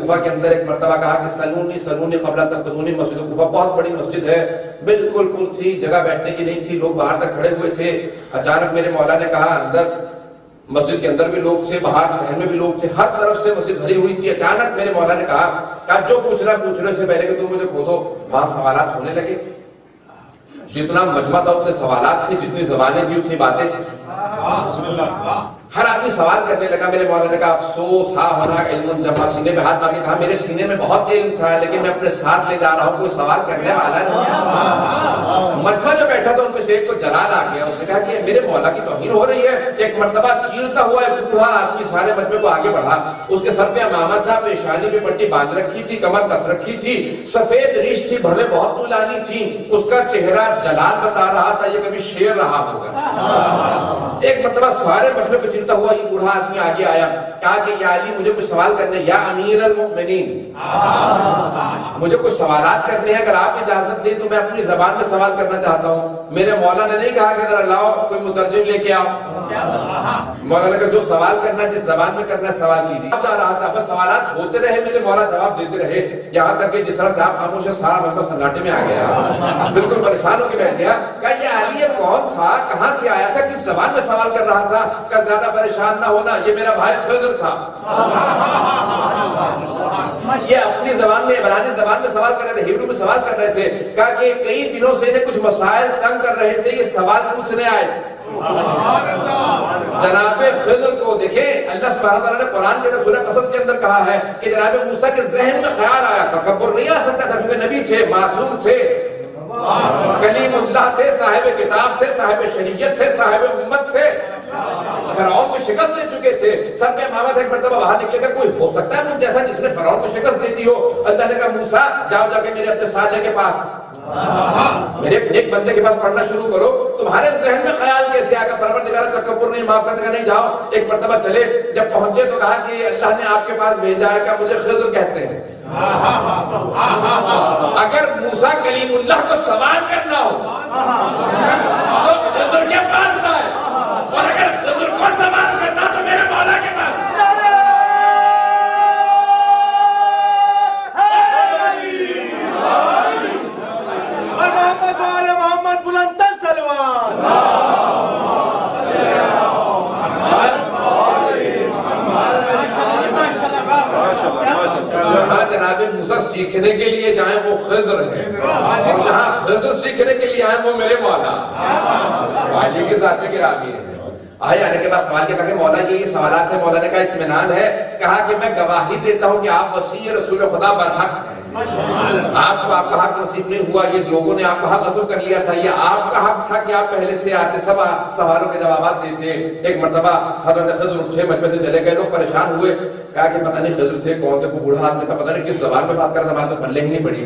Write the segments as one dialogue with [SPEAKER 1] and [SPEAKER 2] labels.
[SPEAKER 1] کوفہ کے اندر ایک مرتبہ کہا کہ سلونی سلونی قبل تفتنونی. مسجد کوفہ بہت بڑی مسجد ہے, بالکل پر تھی, جگہ بیٹھنے کی نہیں تھی, لوگ باہر تک کھڑے ہوئے تھے. اچانک میرے مولا نے کہا, اندر مسجد کے اندر بھی لوگ تھے, باہر صحن میں بھی لوگ تھے, ہر طرف سے مسجد بھری ہوئی تھی. اچانک میرے مولا نے کہا جو پوچھنے سے پہلے کہ تم مجھے کھودو. وہاں سوالات ہونے لگے, جتنا مجمع تھا اتنے سوالات تھے, جتنی زبانیں تھی اتنی باتیں تھیں. ہر آدمی سوال کرنے لگا. میرے مولا نے کہا افسوس ہا ہونا علم جمع. سینے پہ ہاتھ مار کے کہا میرے سینے میں بہت علم تھا لیکن میں اپنے ساتھ لے جا رہا ہوں, کوئی سوال کرنے والا نہیں. مجمع جو بیٹھا تھا ان میں سے ایک کو جلال آ گیا. اس نے کہا کہ میرے مولا کی توہین ہو رہی ہے. ایک مرتبہ چیرتا ہوا ایک بوڑھا آدمی سارے مجمع کو آگے بڑھا. اس کے سر پہ امامہ تھا, پیشانی پہ پٹی باندھ رکھی تھی, کمر کس رکھی تھی, سفید ریش تھی, بھویں بہت طولانی تھی. اس کا چہرہ جلال بتا رہا تھا یہ کبھی شیر رہا ہوگا. ایک مرتبہ سارے مجمع کو چیرتا ہوا یہ بوڑھا آدمی آگے آیا. کہا کہ یا علی مجھے کچھ سوال کرنے, یا امیر المؤمنین مجھے کچھ سوالات کرنے ہیں, اگر آپ اجازت دیں تو میں اپنی زبان میں سوال کرنا چاہتا ہوں. میرے مولا نے نہیں کہا کہ ذرا لاؤ کوئی مترجم لے کے آؤ. مولا نے کہا جو سوال کرنا جس زبان میں کرنا سوال کیجیے. اب جا رہا تھا, بس سوالات ہوتے رہے, میرے مولا جواب دیتے رہے, یہاں تک کہ جس طرح سے آپ خاموش ہے سارا مجمع سناٹے میں آ گیا, بالکل پریشان ہو کے بیٹھ گیا. کہا یہ علی یہ کون تھا, کہاں سے آیا تھا, کس زبان میں سوال کر رہا تھا. کہا زیادہ پریشان نہ ہونا, یہ میرا بھائی خضر تھا. یہ اپنی زبان میں عبرانی زبان میں سوال کر رہے تھے, ہیبرو میں سوال کر رہے تھے. کہا کہ کئی دنوں سے انہیں کچھ مسائل تنگ کر رہے تھے, یہ سوال پوچھنے آئے تھے. جناب خضر کو دیکھیں, اللہ سبحانہ تعالیٰ نے قرآن کے اندر سورہ قصص کے اندر کہا ہے کہ جناب موسیٰ کے ذہن میں خیال آیا, تکبر نہیں آ سکتا تھا کیونکہ نبی تھے, معصوم تھے, کلیم اللہ تھے, صاحب کتاب تھے, صاحب شریعت تھے, صاحب امت تھے, فرعون کو شکست دے چکے تھے. سب کے امامت ایک مرتبہ باہر نکلے گا, کوئی ہو سکتا ہے مجھ جیسا جس نے فرعون کو شکست دے دی ہو. اللہ نے کہا موسیٰ جاؤ جا کے میرے اپنے سالے کے پاس, میرے ایک بندے کے پاس پڑھنا شروع کرو. تمہارے ذہن میں خیال کیسے آگا, پروردگار تکبر نہیں, معاف کر دے گا نہیں, جاؤ. ایک مرتبہ چلے, جب پہنچے تو کہا کہ اللہ نے آپ کے پاس بھیجا ہے, کہ مجھے خضر کہتے ہیں. اگر موسیٰ کلیم اللہ کو سوال کرنا ہو تو خضر کے پاس آئے, اور اگر خضر کو سوال کرنا تو میرے مولا کے پاس.
[SPEAKER 2] محمد بلند سلوان
[SPEAKER 1] جناب موسیٰ سیکھنے کے لیے جائیں وہ خضر ہیں, اور جہاں خضر سیکھنے کے لیے آئیں وہ میرے مولا. واجی کے ذات گرامی ہے. آئے آنے کے بعد سوال کیا, کہ مولا یہ سوالات سے مولا نے کہا اطمینان ہے. کہا کہ میں گواہی دیتا ہوں کہ آپ وسیع رسول خدا برحق ہیں. آپ کو آپ کا حق نصیب نہیں ہوا, یہ لوگوں نے آپ کا حق غصب کر لیا تھا. یہ آپ کا حق تھا کہ آپ پہلے سے آتے, سب سوالوں کے جوابات دیتے. ایک مرتبہ حضرت خضر اٹھے, مجمع سے چلے گئے, لوگ پریشان ہوئے. کہا کہ پتہ نہیں خضر تھے کون تھے, کوئی بوڑھا آدمی تھا, پتہ نہیں کس زبان میں بات کر رہا تھا, بات تو پلے ہی نہیں پڑی.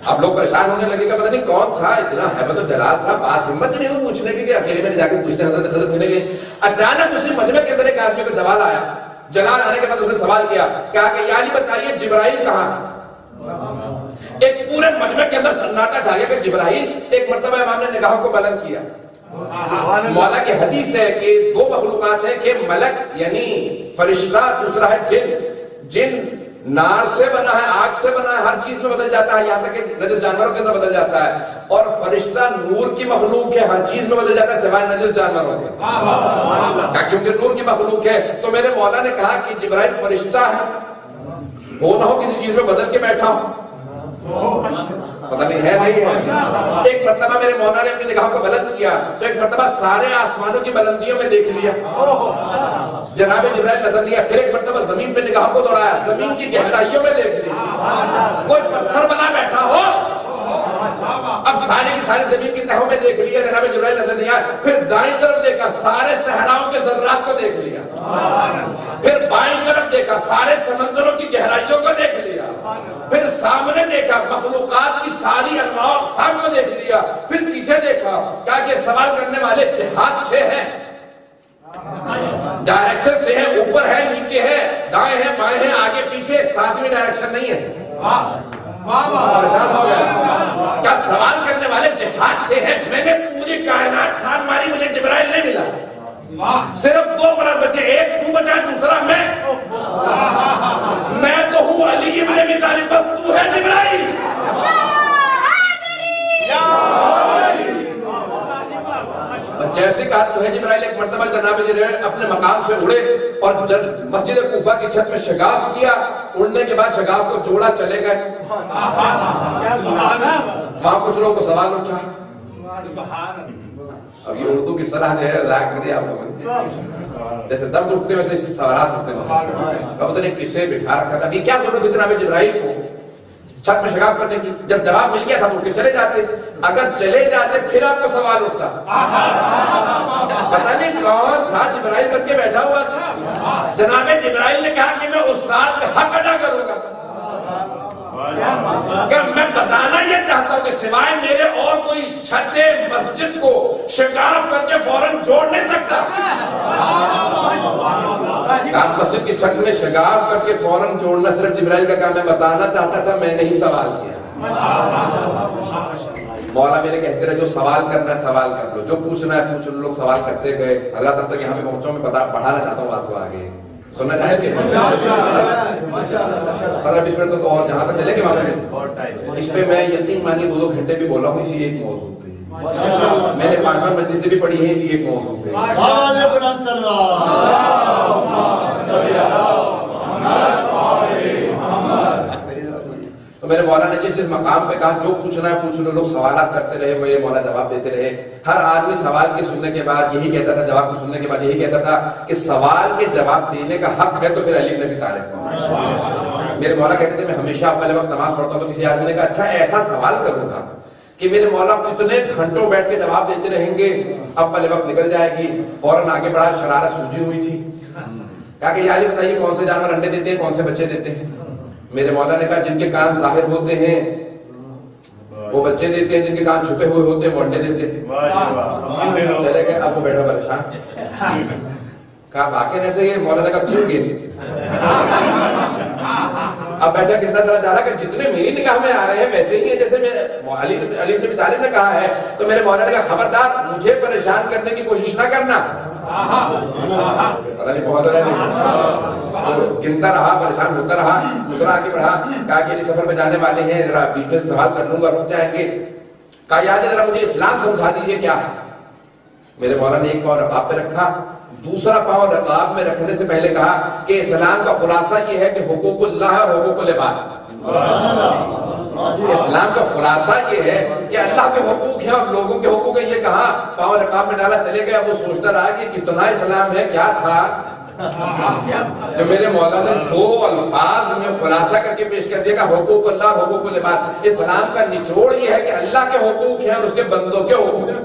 [SPEAKER 1] اب لوگ پریشان ہونے لگے کہ پتہ نہیں کون تھا, اتنا ہیبت و جلال تھا, بات ہمت نہیں ہوئی پوچھنے کی کہ اکیلے میں جا کے پوچھتے ہیں حضرت خضر تھے. اچانک اسی مجمع کے اندر ایک آدمی کو جوال آیا. جلال آنے کے بعد اس نے سوال کیا, کہا کہ یا علی بتائیے جبرائیل کہاں ہے. ایک پورے مجمع کے اندر سناٹا چھا گیا کہ جبرائیل. ایک مرتبہ امام نے نگاہوں کو بلند کیا. مولا کی حدیث ہے کہ دو مخلوقات ہیں, کہ ملک یعنی فرشتہ, دوسرا ہے جن. جن نار سے بنا ہے, آگ سے بنا ہے, ہر چیز میں بدل جاتا ہے, یہاں تک کہ نجس جانوروں کے اندر بدل جاتا ہے. اور فرشتہ نور کی مخلوق ہے, ہر چیز میں بدل جاتا ہے سوائے نجس جانوروں کے, کیونکہ نور کی مخلوق ہے. تو میرے مولا نے کہا کہ جبرائیل فرشتہ ہے, وہ نہ ہو کسی چیز میں بدل کے بیٹھا ہو, پتہ نہیں ہے نہیں ہے. ایک مرتبہ میرے مولا نے اپنی نگاہوں کو بلند کیا تو ایک مرتبہ سارے آسمانوں کی بلندیوں میں دیکھ لیا, جناب جبرائیل نظر لیا. پھر ایک مرتبہ زمین پہ نگاہوں کو دوڑایا, زمین کی گہرائیوں میں دیکھ لیا. کوئی پتھر بنا بیٹھا ہو, اب سارے کی ساری زمین کی تہوں میں دیکھ لیا, جناب جبرائیل نظر نہیں آیا. پھر دائیں طرف دیکھا, سارے صحراؤں کے ذرات کو دیکھ لیا. پھر بائیں طرف دیکھا, سارے سمندروں کی گہرائیوں کو دیکھ لیا. پھر سامنے دیکھا, مخلوقات کی ساری انواع و اقسام کو دیکھ لیا. پھر پیچھے دیکھا, کہا کہ سوال کرنے والے جہات 6 ہیں, ڈائریکشن 6 ہیں, اوپر ہے, نیچے ہے, دائیں ہیں, بائیں ہیں, آگے پیچھے, 7ویں ڈائریکشن نہیں ہے. پریشان ہو گیا. کیا سوال کرنے والے جہات 6 ہیں. میں نے پوری کائنات چھان ماری, مجھے جبرائیل نہیں ملا. صرف 2 فرد بچے, ایک تو بچا, دوسرا میں تو علی ابن ابی طالب بس تو ہے جبرائیل. جیسے کہا تو ہے جبرائیل، ایک مرتبہ جناب جبرائیل اپنے مقام سے اڑے اور مسجد کوفہ کی چھت میں شگاف کیا. اڑنے کے بعد شگاف کو جوڑا چلے گئے. وہاں کچھ لوگوں کو سوال اٹھا. اب یہ اردو کی صلاح جو ہے ذائق کر دیا آپ لوگوں نے، جیسے درد اٹھتے ویسے اس سوالات اٹھتے ہیں. اب تو نے کسے بٹھا رکھا تھا، اب یہ کیا ضرورت ہے جناب جبرائیل کو چھت میں شگاف کرنے کی؟ جب جواب مل گیا تھا تو اٹھ کے چلے جاتے. اگر چلے جاتے پھر آپ کو سوال اٹھتا. پتہ نہیں کون تھا جبرائیل بن کے بیٹھا ہوا تھا. جناب جبرائیل نے کہا کہ میں اس ذات کا حق ادا کروں گا. کہ میں بتانا یہ چاہتا ہوں کہ سوائے میرے اور کوئی چھت مسجد کو شگاف کر کے فوراً جوڑ نہیں سکتا. آپ مسجد کی چھت میں شگاف کر کے فوراً جوڑنا صرف جبرائیل کا کام. میں بتانا چاہتا تھا، میں نہیں سوال کیا. مولا میرے کہتے رہے جو سوال کرنا ہے سوال کر لو، جو پوچھنا ہے پوچھ لو. لوگ سوال کرتے گئے. حضرت اب تک یہاں پہ پہنچا ہوں، میں بڑھانا چاہتا ہوں بات کو آگے. سننا چاہیں گے 15-20 منٹ تو اور جہاں تک چلے گے وہاں پہ اس پہ میں یقین مانیے 2 گھنٹے بھی بولا ہوں اسی ایک موضوع پہ. میں نے 5 مجلسیں بھی پڑھی ہیں اسی ایک موضوع پہ. تو میرے مولا نے جس مقام پہ کہا جو پوچھنا ہے پوچھ لو. لوگ سوالات کرتے رہے، میرے مولا جواب دیتے رہے. ہر آدمی سوال کے سننے کے بعد یہی کہتا تھا، جواب کے سننے کے بعد یہی کہتا تھا کہ سوال کے جواب دینے کا حق ہے تو پھر علی بن ابی طالب کو. میرے مولا کہتے تھے میں ہمیشہ پہلے وقت نماز پڑھتا ہوں تو کسی آدمی نے کہا اچھا ایسا سوال کروں گا کہ میرے مولا کتنے گھنٹوں بیٹھ کے جواب دیتے رہیں گے، اب پہلے وقت نکل جائے گی. فوراً آگے بڑھا، شرارت سوجی ہوئی تھی. کہا کہ یا علی بتائیے کون سے جانور انڈے دیتے ہیں، کون سے بچے دیتے ہیں؟ میرے مولا نے کہا جن کے کان ظاہر ہوتے ہیں وہ بچے دیتے ہیں، جن کے کان چھپے ہوئے ہوتے ہیں وہ انڈے دیتے ہیں. چلے گئے. اب وہ بیٹھا پریشان. کہا واقعی ایسے ہی ہے؟ مولا نے کہا کیوں گے؟ اب بیٹھا کتنا چلا جا رہا کہ جتنے میری نگاہ میں آ رہے ہیں ویسے ہی ہیں جیسے میں علی بن ابی طالب نے کہا ہے. تو میرے مولا نے کہا خبردار مجھے پریشان کرنے کی کوشش نہ کرنا. پتہ نہیں بہت گنتا رہا، پریشان ہوتا رہا. دوسرا آگے بڑھا، کہا کہ سفر پہ جانے والے ہیں، ذرا بیچ میں سوال کر لوں گا، رک جائیں گے. کہا یاد ہے ذرا مجھے اسلام سمجھا دیجیے کیا ہے. میرے مولا نے ایک پاؤں رکاب پہ رکھا، دوسرا پاؤں رکاب میں رکھنے سے پہلے کہا کہ اسلام کا خلاصہ یہ ہے کہ حقوق اللہ اور حقوق العباد. اسلام کا خلاصہ یہ ہے کہ اللہ کے حقوق ہیں اور لوگوں کے حقوق ہیں. یہ کہا پاؤں رکاب میں ڈالا، چلے گئے. وہ سوچتا رہا کہ کتنا اسلام ہے، کیا تھا. جو میرے مولا نے 2 الفاظ میں خلاصہ کر کے پیش کر دیا کہ حقوق اللہ اور حقوق العباد. اسلام کا نچوڑ یہ ہے کہ اللہ کے حقوق ہیں اور اس کے بندوں کے حقوق ہیں.